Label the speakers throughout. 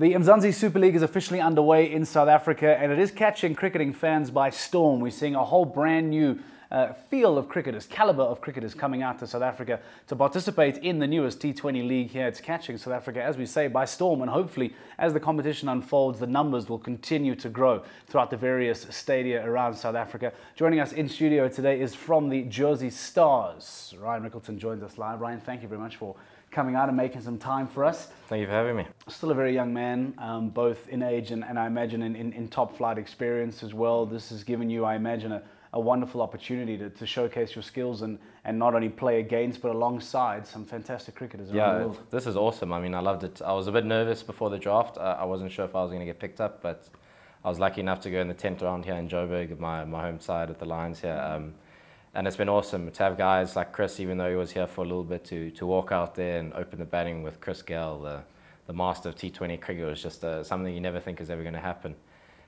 Speaker 1: The Mzansi Super League is officially underway in South Africa, and it is catching cricketing fans by storm. We're seeing a whole brand new field of cricketers, caliber of cricketers coming out to South Africa to participate in the newest T20 league here. It's catching South Africa, as we say, by storm, and hopefully as the competition unfolds, the numbers will continue to grow throughout the various stadia around South Africa. Joining us in studio today is from the Jozi Stars. Ryan Rickelton joins us live. Ryan, thank you very much for coming out and making some time for us.
Speaker 2: Thank you for having me.
Speaker 1: Still a very young man, both in age and I imagine in top flight experience as well. This has given you, I imagine, a wonderful opportunity to showcase your skills and not only play against but alongside some fantastic cricketers around the world.
Speaker 2: Yeah, this is awesome. I mean, I loved it. I was a bit nervous before the draft. I wasn't sure if I was going to get picked up, but I was lucky enough to go in the 10th round here in Joburg, my home side at the Lions here. And it's been awesome to have guys like Chris, even though he was here for a little bit, to walk out there and open the batting with Chris Gale, the master of T20 cricket. Was just something you never think is ever going to happen.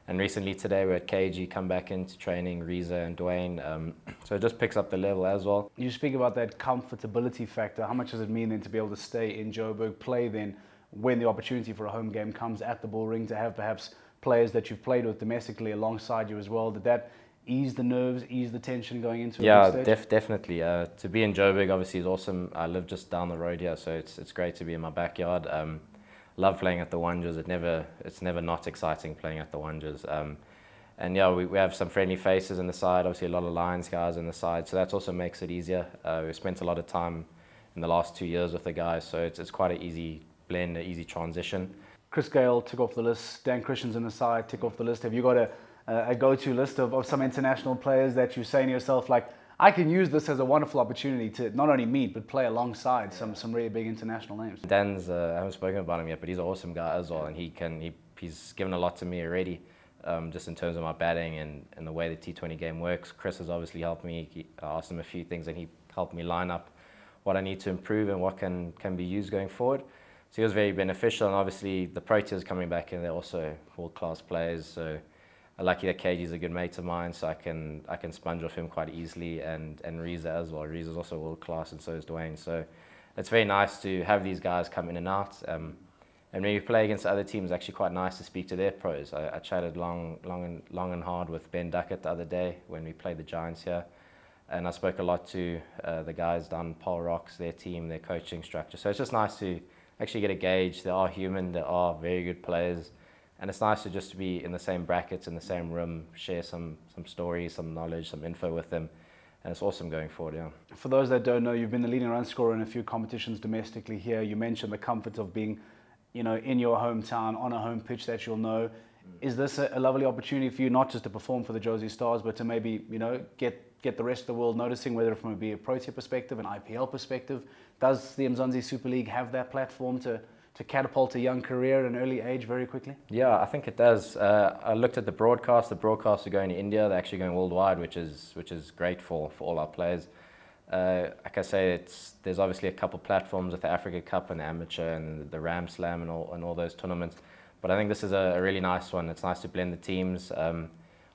Speaker 2: And recently today we're at KG, come back into training, Reza and Dwayne. So it just picks up the level as well.
Speaker 1: You speak about that comfortability factor. How much does it mean then to be able to stay in Joburg, play then when the opportunity for a home game comes at the Bull Ring, to have perhaps players that you've played with domestically alongside you as well? Did that ease the nerves, ease the tension going into a big stage?
Speaker 2: Definitely. To be in Joburg obviously is awesome. I live just down the road here, so it's great to be in my backyard. Love playing at the Wanderers. It's never not exciting playing at the Wanderers. And yeah, we have some friendly faces in the side, obviously a lot of Lions guys in the side, so that also makes it easier. We've spent a lot of time in the last 2 years with the guys, so it's quite an easy blend, an easy transition.
Speaker 1: Chris Gale tick off the list, Dan Christian's in the side, tick off the list. Have you got a go-to list of some international players that you say to yourself, like, I can use this as a wonderful opportunity to not only meet but play alongside some really big international names?
Speaker 2: Dan's, I haven't spoken about him yet, but he's an awesome guy as well, and he's given a lot to me already, just in terms of my batting and the way the T20 game works. Chris has obviously helped me. I asked him a few things and he helped me line up what I need to improve and what can be used going forward. So he was very beneficial, and obviously the Proteas coming back in, they're also world-class players. So I'm lucky that KG's a good mate of mine, so I can sponge off him quite easily, and Reza as well. Reza's also world-class, and so is Dwayne. So it's very nice to have these guys come in and out. And when you play against other teams, it's actually quite nice to speak to their pros. I chatted long and hard with Ben Duckett the other day when we played the Giants here, and I spoke a lot to the guys down Paul Rocks, their team, their coaching structure. So it's just nice to actually get a gauge. They are human, they are very good players, and it's nice to just be in the same brackets, in the same room, share some stories, some knowledge, some info with them, and it's awesome going forward, yeah.
Speaker 1: For those that don't know, you've been the leading run scorer in a few competitions domestically here. You mentioned the comfort of being, in your hometown, on a home pitch that you'll know. Is this a lovely opportunity for you, not just to perform for the Jozi Stars, but to maybe, get the rest of the world noticing, whether from a Protea perspective, an IPL perspective? Does the Mzansi Super League have that platform to catapult a young career at an early age very quickly?
Speaker 2: Yeah, I think it does. I looked at the broadcast. The broadcasts are going to India. They're actually going worldwide, which is great for all our players. Like I say, there's obviously a couple platforms with the Africa Cup and the Amateur and the Ram Slam and all those tournaments. But I think this is a really nice one. It's nice to blend the teams.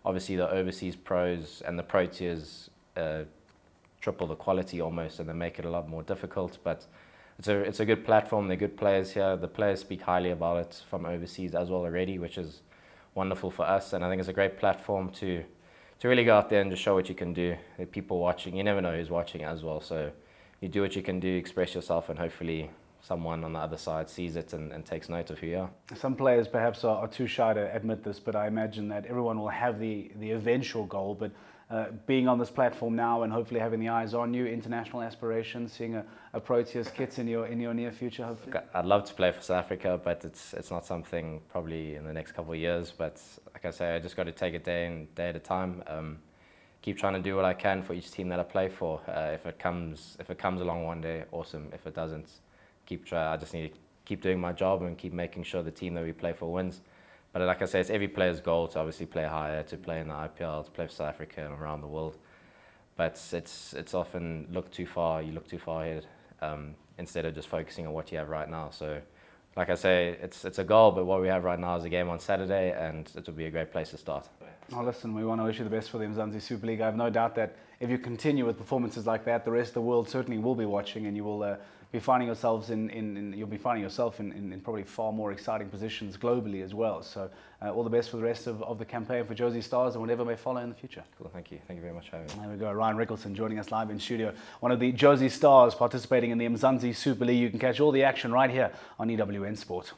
Speaker 2: Obviously, the overseas pros and the Proteas triple the quality almost, and they make it a lot more difficult. But it's a good platform. They're good players here. The players speak highly about it from overseas as well already, which is wonderful for us. And I think it's a great platform to really go out there and just show what you can do. There are people watching. You never know who's watching as well. So you do what you can do, express yourself, and hopefully someone on the other side sees it and takes note of who you are.
Speaker 1: Some players perhaps are too shy to admit this, but I imagine that everyone will have the eventual goal. But being on this platform now and hopefully having the eyes on you, international aspirations, seeing a Proteas kits in your near future, hopefully?
Speaker 2: I'd love to play for South Africa, but it's not something probably in the next couple of years. But like I say, I just got to take it day at a time. Keep trying to do what I can for each team that I play for. If it comes along one day, awesome. If it doesn't, I just need to keep doing my job and keep making sure the team that we play for wins. But like I say, it's every player's goal to obviously play higher, to play in the IPL, to play for South Africa and around the world. But it's often you look too far ahead, instead of just focusing on what you have right now. So like I say, it's a goal, but what we have right now is a game on Saturday, and it will be a great place to start.
Speaker 1: Oh, listen, we want to wish you the best for the Mzansi Super League. I have no doubt that if you continue with performances like that, the rest of the world certainly will be watching, and you will be finding yourselves you'll be finding yourself in probably far more exciting positions globally as well. So all the best for the rest of the campaign for Jozi Stars and whatever may follow in the future.
Speaker 2: Cool, thank you. Thank you very much for having me.
Speaker 1: There we go. Ryan Rickelton joining us live in studio. One of the Jozi Stars participating in the Mzansi Super League. You can catch all the action right here on EWN Sport.